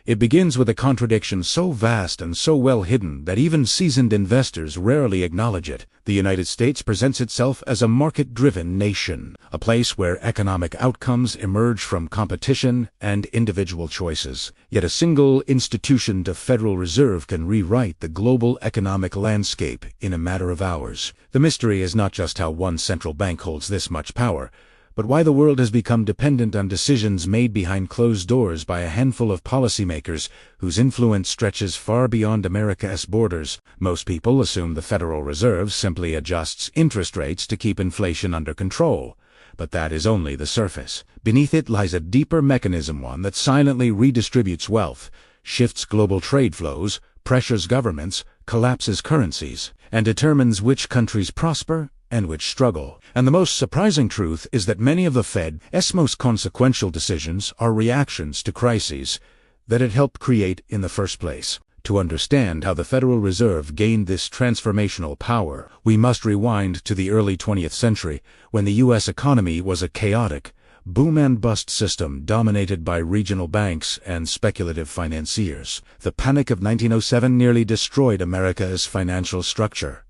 It begins with a contradiction so vast and so well hidden that even seasoned investors rarely acknowledge it. The United States presents itself as a market-driven nation, a place where economic outcomes emerge from competition and individual choices. Yet a single institution, the Federal Reserve, can rewrite the global economic landscape in a matter of hours. The mystery is not just how one central bank holds this much power, but why the world has become dependent on decisions made behind closed doors by a handful of policymakers whose influence stretches far beyond America's borders. Most people assume the Federal Reserve simply adjusts interest rates to keep inflation under control. But that is only the surface. Beneath it lies a deeper mechanism, one that silently redistributes wealth, shifts global trade flows, pressures governments, collapses currencies, and determines which countries prosper and which struggle. And the most surprising truth is that many of the Fed's most consequential decisions are reactions to crises that it helped create in the first place. To understand how the Federal Reserve gained this transformational power, we must rewind to the early 20th century, when the U.S. economy was a chaotic, boom-and-bust system dominated by regional banks and speculative financiers. The Panic of 1907 nearly destroyed America's financial structure.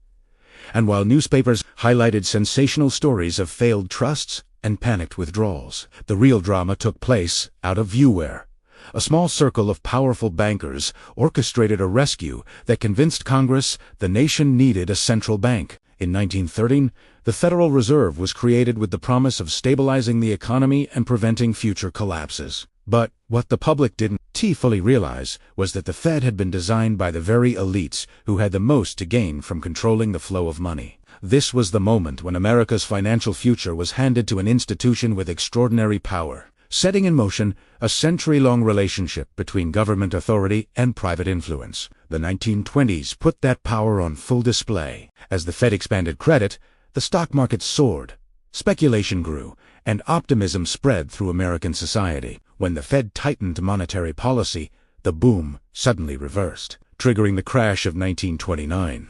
And while newspapers highlighted sensational stories of failed trusts and panicked withdrawals, the real drama took place out of view. A small circle of powerful bankers orchestrated a rescue that convinced Congress the nation needed a central bank. In 1913, the Federal Reserve was created with the promise of stabilizing the economy and preventing future collapses. But what the public didn't fully realize was that the Fed had been designed by the very elites who had the most to gain from controlling the flow of money. This was the moment when America's financial future was handed to an institution with extraordinary power, setting in motion a century-long relationship between government authority and private influence. The 1920s put that power on full display. As the Fed expanded credit, the stock market soared, speculation grew, and optimism spread through American society. When the Fed tightened monetary policy, the boom suddenly reversed, triggering the crash of 1929.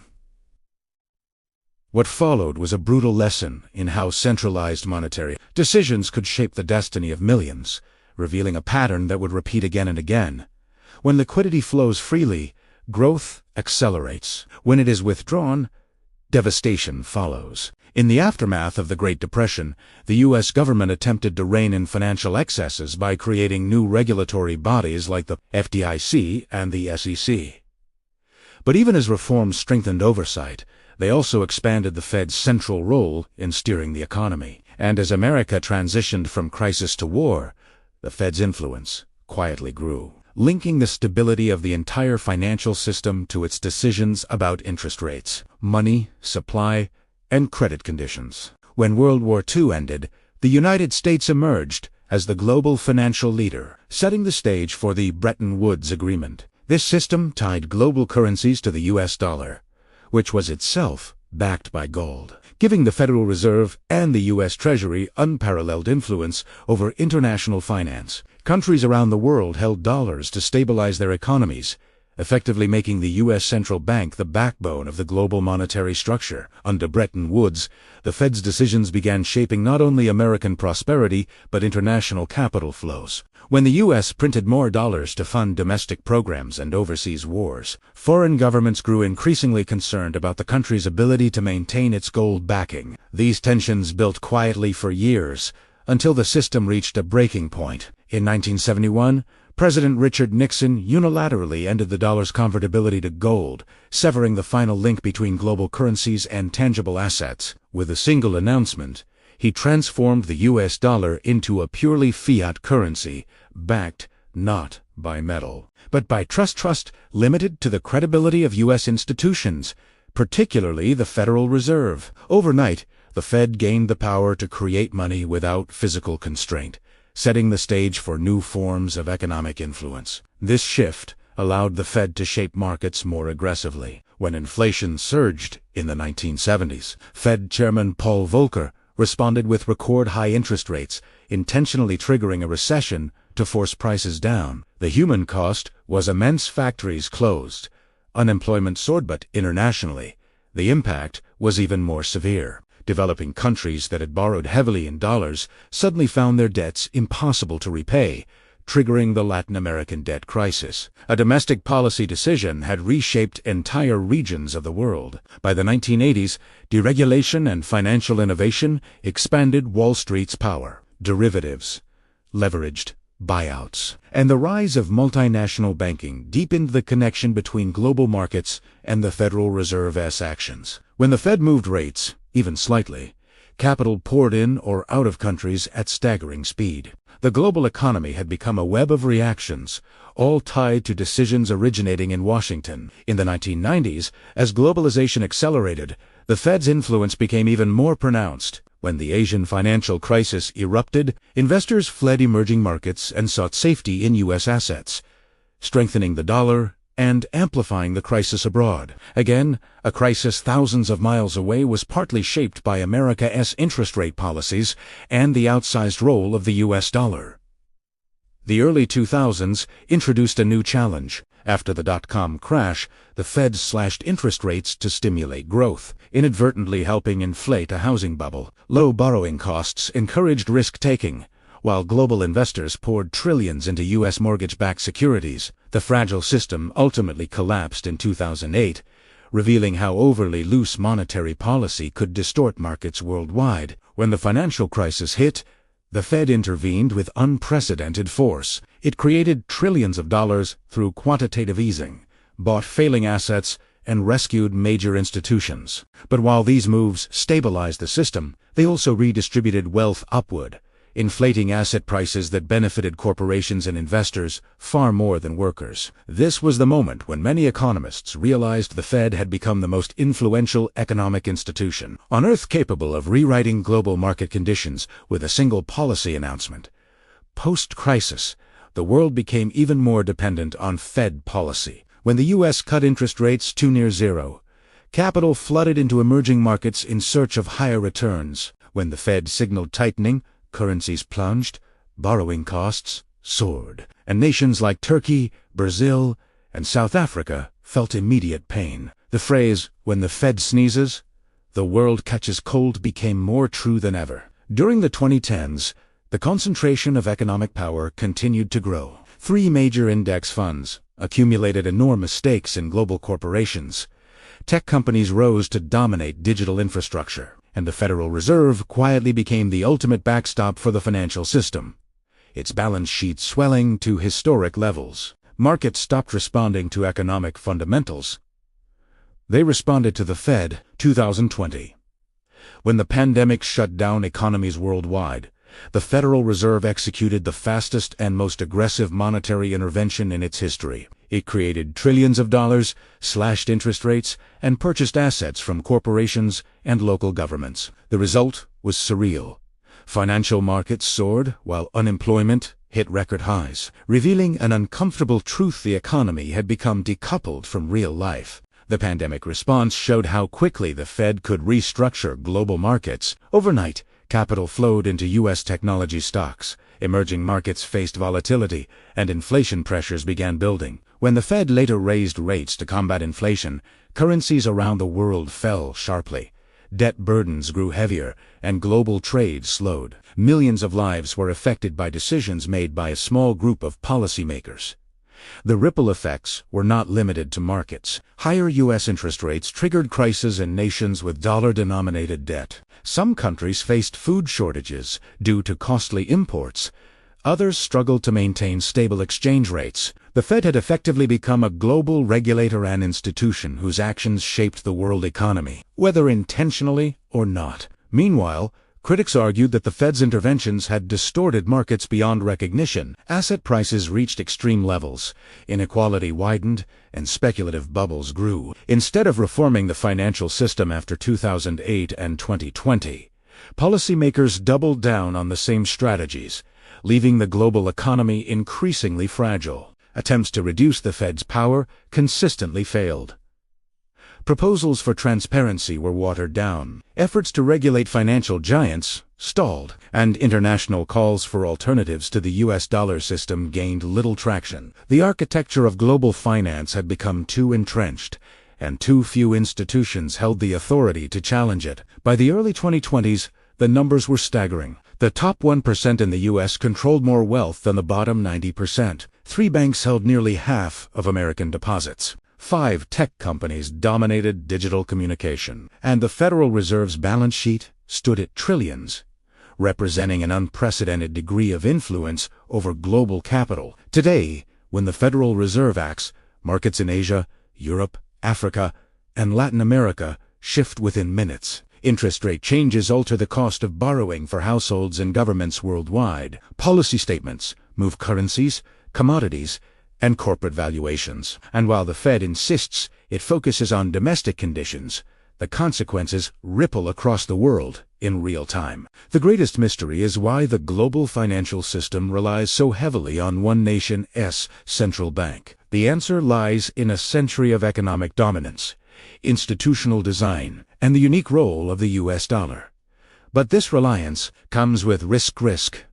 What followed was a brutal lesson in how centralized monetary decisions could shape the destiny of millions, revealing a pattern that would repeat again and again. When liquidity flows freely, growth accelerates. When it is withdrawn, devastation follows. In the aftermath of the Great Depression, the U.S. government attempted to rein in financial excesses by creating new regulatory bodies like the FDIC and the SEC. But even as reforms strengthened oversight, they also expanded the Fed's central role in steering the economy. And as America transitioned from crisis to war, the Fed's influence quietly grew, linking the stability of the entire financial system to its decisions about interest rates, money, supply, and credit conditions. When World War II ended, the United States emerged as the global financial leader, setting the stage for the Bretton Woods Agreement. This system tied global currencies to the U.S. dollar, which was itself backed by gold, giving the Federal Reserve and the U.S. Treasury unparalleled influence over international finance. Countries around the world held dollars to stabilize their economies, effectively making the U.S. central bank the backbone of the global monetary structure. Under Bretton Woods, the Fed's decisions began shaping not only American prosperity but international capital flows. When the U.S. printed more dollars to fund domestic programs and overseas wars, foreign governments grew increasingly concerned about the country's ability to maintain its gold backing. These tensions built quietly for years, until the system reached a breaking point. In 1971, President Richard Nixon unilaterally ended the dollar's convertibility to gold, severing the final link between global currencies and tangible assets. With a single announcement, he transformed the U.S. dollar into a purely fiat currency, backed not by metal, but by trust limited to the credibility of U.S. institutions, particularly the Federal Reserve. Overnight, the Fed gained the power to create money without physical constraint, setting the stage for new forms of economic influence. This shift allowed the Fed to shape markets more aggressively. When inflation surged in the 1970s, Fed Chairman Paul Volcker responded with record-high interest rates, intentionally triggering a recession to force prices down. The human cost was immense. Factories closed, unemployment soared, but internationally, the impact was even more severe. Developing countries that had borrowed heavily in dollars suddenly found their debts impossible to repay, triggering the Latin American debt crisis. A domestic policy decision had reshaped entire regions of the world. By the 1980s, deregulation and financial innovation expanded Wall Street's power. Derivatives, leveraged buyouts, and the rise of multinational banking deepened the connection between global markets and the Federal Reserve's actions. When the Fed moved rates, even slightly, capital poured in or out of countries at staggering speed. The global economy had become a web of reactions, all tied to decisions originating in Washington. In the 1990s, as globalization accelerated, the Fed's influence became even more pronounced. When the Asian financial crisis erupted, investors fled emerging markets and sought safety in U.S. assets, strengthening the dollar and amplifying the crisis abroad. Again, a crisis thousands of miles away was partly shaped by America's interest rate policies and the outsized role of the U.S. dollar. The early 2000s introduced a new challenge. After the dot-com crash, the Fed slashed interest rates to stimulate growth, inadvertently helping inflate a housing bubble. Low borrowing costs encouraged risk-taking, while global investors poured trillions into U.S. mortgage-backed securities. The fragile system ultimately collapsed in 2008, revealing how overly loose monetary policy could distort markets worldwide. When the financial crisis hit, the Fed intervened with unprecedented force. It created trillions of dollars through quantitative easing, bought failing assets, and rescued major institutions. But while these moves stabilized the system, they also redistributed wealth upward, inflating asset prices that benefited corporations and investors far more than workers. This was the moment when many economists realized the Fed had become the most influential economic institution on Earth, capable of rewriting global market conditions with a single policy announcement. Post-crisis, the world became even more dependent on Fed policy. When the U.S. cut interest rates to near zero, capital flooded into emerging markets in search of higher returns. When the Fed signaled tightening, currencies plunged, borrowing costs soared, and nations like Turkey, Brazil, and South Africa felt immediate pain. The phrase, "when the Fed sneezes, the world catches cold," became more true than ever. During the 2010s, the concentration of economic power continued to grow. 3 major index funds accumulated enormous stakes in global corporations. Tech companies rose to dominate digital infrastructure, and the Federal Reserve quietly became the ultimate backstop for the financial system, its balance sheet swelling to historic levels. Markets stopped responding to economic fundamentals. They responded to the Fed. 2020. When the pandemic shut down economies worldwide, the Federal Reserve executed the fastest and most aggressive monetary intervention in its history. It created trillions of dollars, slashed interest rates, and purchased assets from corporations and local governments. The result was surreal. Financial markets soared while unemployment hit record highs, revealing an uncomfortable truth: the economy had become decoupled from real life. The pandemic response showed how quickly the Fed could restructure global markets. Overnight, capital flowed into U.S. technology stocks. Emerging markets faced volatility, and inflation pressures began building. When the Fed later raised rates to combat inflation, currencies around the world fell sharply. Debt burdens grew heavier, and global trade slowed. Millions of lives were affected by decisions made by a small group of policymakers. The ripple effects were not limited to markets. Higher U.S. interest rates triggered crises in nations with dollar-denominated debt. Some countries faced food shortages due to costly imports. Others struggled to maintain stable exchange rates. The Fed had effectively become a global regulator and institution whose actions shaped the world economy, whether intentionally or not. Meanwhile, critics argued that the Fed's interventions had distorted markets beyond recognition. Asset prices reached extreme levels, inequality widened, and speculative bubbles grew. Instead of reforming the financial system after 2008 and 2020, policymakers doubled down on the same strategies, leaving the global economy increasingly fragile. Attempts to reduce the Fed's power consistently failed. Proposals for transparency were watered down. Efforts to regulate financial giants stalled, and international calls for alternatives to the U.S. dollar system gained little traction. The architecture of global finance had become too entrenched, and too few institutions held the authority to challenge it. By the early 2020s, the numbers were staggering. The top 1% in the U.S. controlled more wealth than the bottom 90%. 3 banks held nearly half of American deposits. 5 tech companies dominated digital communication. And the Federal Reserve's balance sheet stood at trillions, representing an unprecedented degree of influence over global capital. Today, when the Federal Reserve acts, markets in Asia, Europe, Africa, and Latin America shift within minutes. Interest rate changes alter the cost of borrowing for households and governments worldwide. Policy statements move currencies, commodities, and corporate valuations. And while the Fed insists it focuses on domestic conditions, the consequences ripple across the world in real time. The greatest mystery is why the global financial system relies so heavily on one nation's central bank. The answer lies in a century of economic dominance, institutional design, and the unique role of the U.S. dollar. But this reliance comes with risk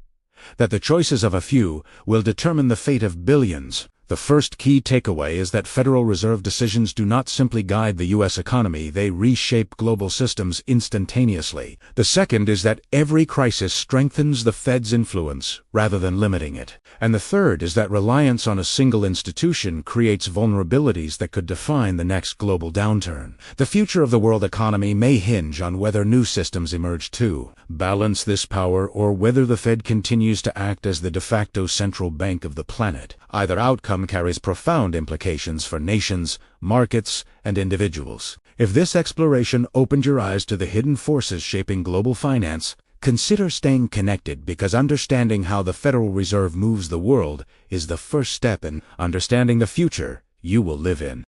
that the choices of a few will determine the fate of billions. The first key takeaway is that Federal Reserve decisions do not simply guide the U.S. economy, they reshape global systems instantaneously. The second is that every crisis strengthens the Fed's influence rather than limiting it. And the third is that reliance on a single institution creates vulnerabilities that could define the next global downturn. The future of the world economy may hinge on whether new systems emerge to balance this power or whether the Fed continues to act as the de facto central bank of the planet. Either outcome carries profound implications for nations, markets, and individuals. If this exploration opened your eyes to the hidden forces shaping global finance, consider staying connected, because understanding how the Federal Reserve moves the world is the first step in understanding the future you will live in.